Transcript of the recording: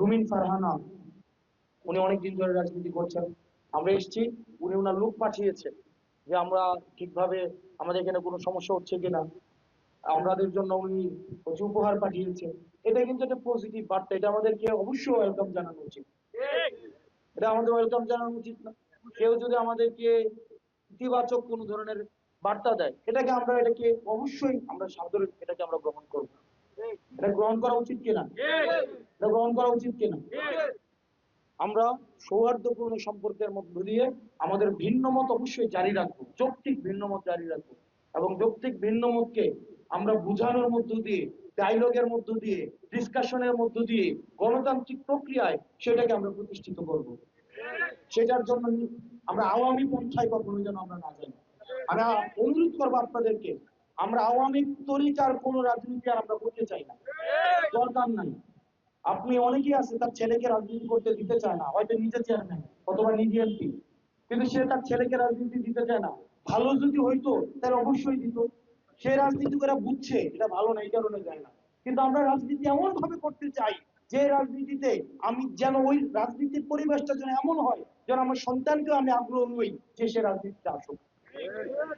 রুমিন ফারহানা, উনি অনেকদিন ধরে রাজনীতি করছেন। আমরা এসেছি, উনি ওনার লোক পাঠিয়েছেন যে আমরা ঠিকভাবে আমাদের এখানে কোনো সমস্যা হচ্ছে কিনা, আমাদের জন্য উনি হচ্ছে উপহার পাঠিয়েছেন। এটা কিন্তু একটা পজিটিভ বার্তা, এটা আমাদেরকে অবশ্যই ওয়েলকাম জানানো উচিত। এটা আমাদের ওয়েলকাম জানানো উচিত না? কেউ যদি আমাদেরকে ইতিবাচক কোনো ধরনের বার্তা দেয়, এটাকে অবশ্যই আমরা সাদরে এটাকে আমরা গ্রহণ করব। এটা গ্রহণ করা উচিত কিনা? এটা গ্রহণ করা উচিত কিনা? আমরা সৌহার্দ্যপূর্ণ সম্পর্কের মধ্য দিয়ে আমাদের ভিন্ন মত অবশ্যই জারি রাখবো, যৌক্তিক ভিন্ন মত জারি রাখবো, এবং যৌক্তিক ভিন্ন মতকে আমরা বুঝানোর মধ্য দিয়ে, ডায়লগের মধ্য দিয়ে, ডিসকাশনের মধ্য দিয়ে, গণতান্ত্রিক প্রক্রিয়ায় সেটাকে আমরা প্রতিষ্ঠিত করব। সেটার জন্য আমরা আওয়ামী পন্থায় কখনো যেন আমরা না যাই। আমরা অনুরোধ করবো আপনাদেরকে, আমরা আওয়ামী তরিকার কোন রাজনীতি আর আমরা করতে চাই না, দরকার নাই। আপনি অনেকেই আছে তার ছেলেকে রাজনীতি করতে দিতে চায় না, হয়তো নিজে চেয়ারম্যান অথবা নিজে এমপি, কিন্তু সে তার ছেলেকে রাজনীতি দিতে চায় না। ভালো যদি হইতো তাহলে অবশ্যই দিত। সে রাজনীতি করে বুঝছে এটা ভালো না, এই কারণে যায় না। কিন্তু আমরা রাজনীতি এমন ভাবে করতে চাই যে রাজনীতিতে আমি যেন ওই রাজনীতির পরিবেশটা যেন এমন হয় যেন আমার সন্তানকে আমি আগ্রহ হই যে সে রাজনীতিতে আসুক।